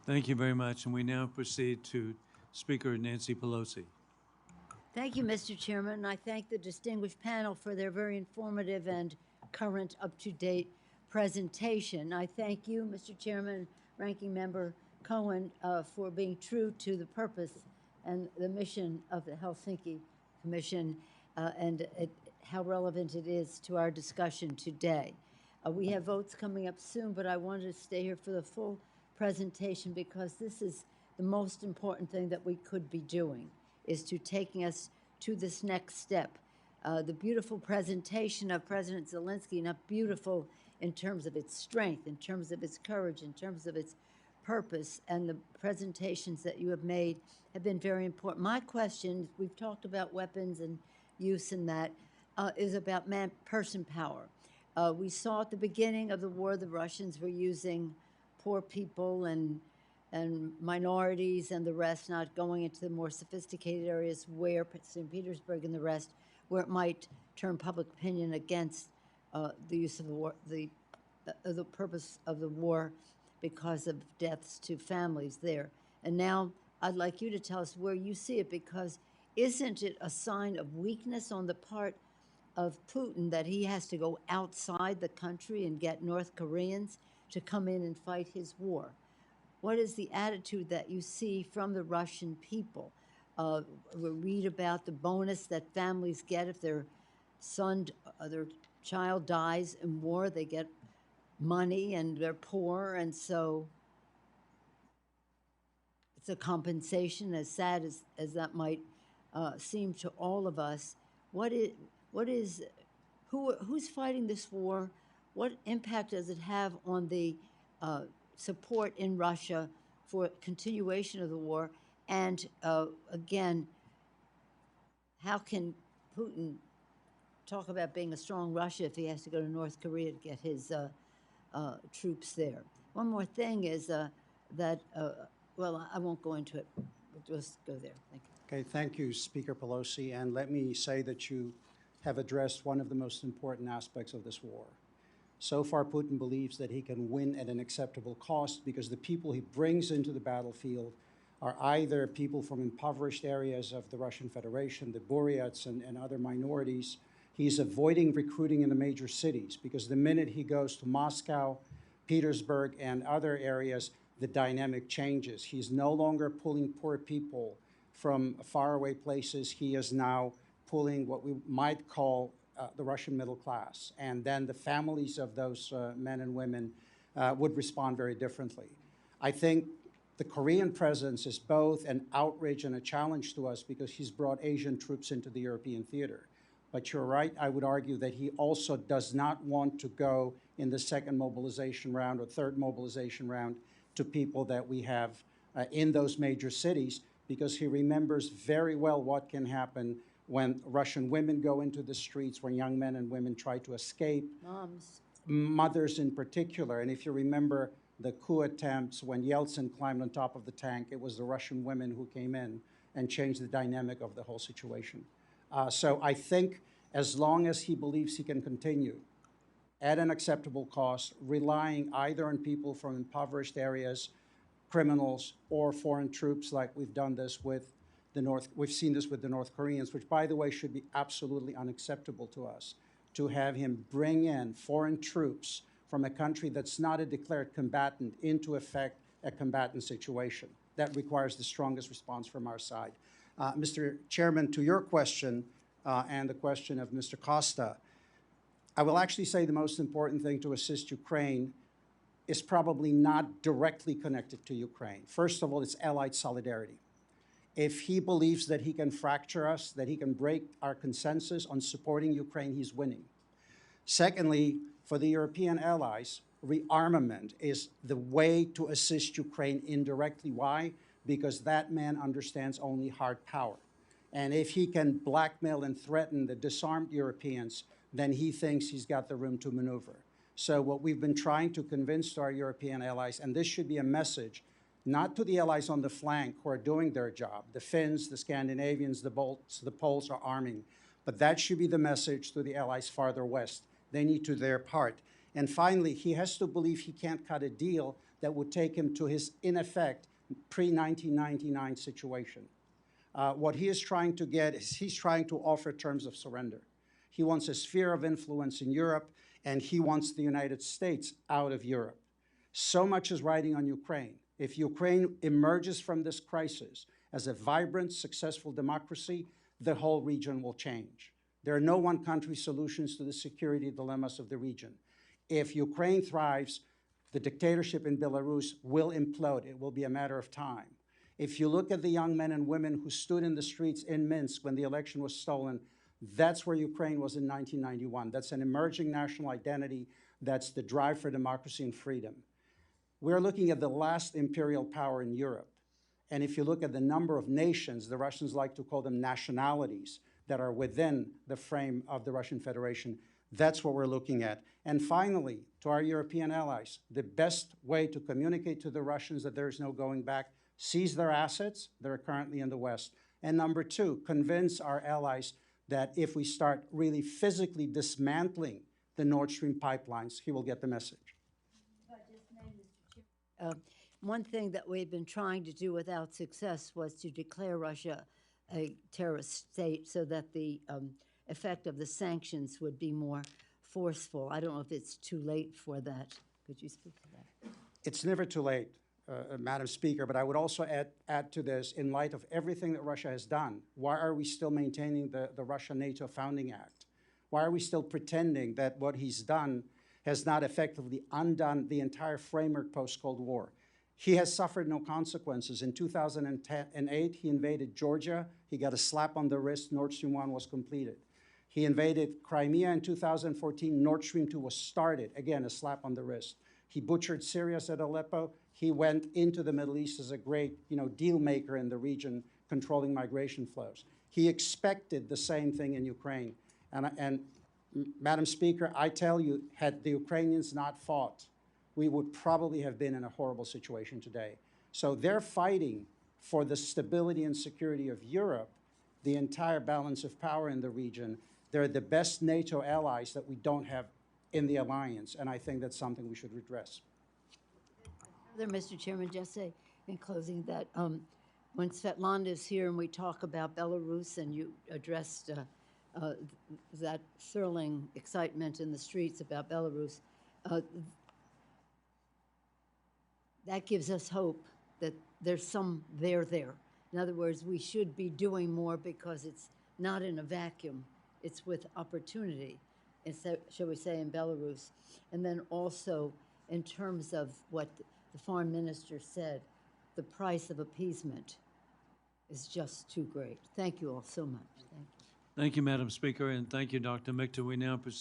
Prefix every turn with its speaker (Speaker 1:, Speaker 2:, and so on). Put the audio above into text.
Speaker 1: Thank you very much. And we now proceed to Speaker Nancy Pelosi.
Speaker 2: Thank you, Mr. Chairman. I thank the distinguished panel for their very informative and current, up-to-date presentation. I thank you, Mr. Chairman, Ranking Member Cohen, for being true to the purpose and the mission of the Helsinki Commission and how relevant it is to our discussion today. We have votes coming up soon, but I wanted to stay here for the full presentation because this is the most important thing that we could be doing, is to taking us to this next step. The beautiful presentation of President Zelensky, not beautiful in terms of its strength, in terms of its courage, in terms of its purpose, and the presentations that you have made have been very important. My question, we've talked about weapons and use in that, is about person power. We saw at the beginning of the war, the Russians were using poor people and minorities and the rest, not going into the more sophisticated areas where St. Petersburg and the rest, where it might turn public opinion against the use of the war, the purpose of the war, because of deaths to families there. And now I'd like you to tell us where you see it, because isn't it a sign of weakness on the part of Putin that he has to go outside the country and get North Koreans to come in and fight his war? What is the attitude that you see from the Russian people? We read about the bonus that families get if their child dies in war. They get money and they're poor, and so it's a compensation, as sad as that might seem to all of us. Who's fighting this war? What impact does it have on the support in Russia for continuation of the war? And again, how can Putin talk about being a strong Russia if he has to go to North Korea to get his troops there? One more thing is well, I won't go into it. We'll just go there. Thank you.
Speaker 3: Okay, thank you, Speaker Pelosi. And let me say that you have addressed one of the most important aspects of this war. So far, Putin believes that he can win at an acceptable cost because the people he brings into the battlefield are either people from impoverished areas of the Russian Federation, the Buryats and other minorities. He's avoiding recruiting in the major cities because the minute he goes to Moscow, Petersburg, and other areas, the dynamic changes. He's no longer pulling poor people from faraway places. He is now pulling what we might call the Russian middle class. And then the families of those men and women would respond very differently. I think the Korean presence is both an outrage and a challenge to us because he's brought Asian troops into the European theater. But you're right, I would argue that he also does not want to go in the second mobilization round or third mobilization round to people that we have in those major cities, because he remembers very well what can happen when Russian women go into the streets, when young men and women try to escape. Mothers in particular. And if you remember the coup attempts when Yeltsin climbed on top of the tank, it was the Russian women who came in and changed the dynamic of the whole situation. So I think as long as he believes he can continue at an acceptable cost, relying either on people from impoverished areas, criminals, or foreign troops, like we've done this with we've seen this with the North Koreans, which, by the way, should be absolutely unacceptable to us, to have him bring in foreign troops from a country that's not a declared combatant into effect a combatant situation. That requires the strongest response from our side. Mr. Chairman, to your question and the question of Mr. Costa, I will actually say the most important thing to assist Ukraine is probably not directly connected to Ukraine. First of all, it's allied solidarity. If he believes that he can fracture us, that he can break our consensus on supporting Ukraine, he's winning. Secondly, for the European allies, rearmament is the way to assist Ukraine indirectly. Why? Because that man understands only hard power. And if he can blackmail and threaten the disarmed Europeans, then he thinks he's got the room to maneuver. So what we've been trying to convince to our European allies, and this should be a message, not to the allies on the flank who are doing their job, the Finns, the Scandinavians, the Balts, the Poles are arming, but that should be the message to the allies farther west. They need to do their part. And finally, he has to believe he can't cut a deal that would take him to his, in effect, pre-1999 situation. What he is trying to get is he's trying to offer terms of surrender. He wants a sphere of influence in Europe, and he wants the United States out of Europe. So much is riding on Ukraine. If Ukraine emerges from this crisis as a vibrant, successful democracy, the whole region will change. There are no one-country solutions to the security dilemmas of the region. If Ukraine thrives, the dictatorship in Belarus will implode. It will be a matter of time. If you look at the young men and women who stood in the streets in Minsk when the election was stolen, that's where Ukraine was in 1991. That's an emerging national identity. That's the drive for democracy and freedom. We're looking at the last imperial power in Europe. And if you look at the number of nations, the Russians like to call them nationalities, that are within the frame of the Russian Federation, that's what we're looking at. And finally, to our European allies, the best way to communicate to the Russians that there is no going back, seize their assets that are currently in the West. And number two, convince our allies that if we start really physically dismantling the Nord Stream pipelines, he will get the message.
Speaker 2: One thing that we've been trying to do without success was to declare Russia a terrorist state so that the effect of the sanctions would be more forceful. I don't know if it's too late for that. Could you speak to that?
Speaker 3: It's never too late, Madam Speaker, but I would also add to this, in light of everything that Russia has done, why are we still maintaining the Russia-NATO Founding Act? Why are we still pretending that what he's done has not effectively undone the entire framework post-Cold War? He has suffered no consequences. In 2008, he invaded Georgia. He got a slap on the wrist. Nord Stream 1 was completed. He invaded Crimea in 2014. Nord Stream 2 was started. Again, a slap on the wrist. He butchered Syria at Aleppo. He went into the Middle East as a great, deal maker in the region, controlling migration flows. He expected the same thing in Ukraine. And Madam Speaker, I tell you, had the Ukrainians not fought, we would probably have been in a horrible situation today. So they're fighting for the stability and security of Europe, the entire balance of power in the region. They're the best NATO allies that we don't have in the alliance, and I think that's something we should redress.
Speaker 2: Mr. Chairman, just say in closing that when Svetlana is here and we talk about Belarus and you addressed that thrilling excitement in the streets about Belarus, that gives us hope that there's some there. In other words, we should be doing more because it's not in a vacuum. It's with opportunity, shall we say, in Belarus. And then also, in terms of what the foreign minister said, the price of appeasement is just too great. Thank you all so much. Thank you.
Speaker 1: Thank you, Madam Speaker, and thank you, Dr. Michter. We now proceed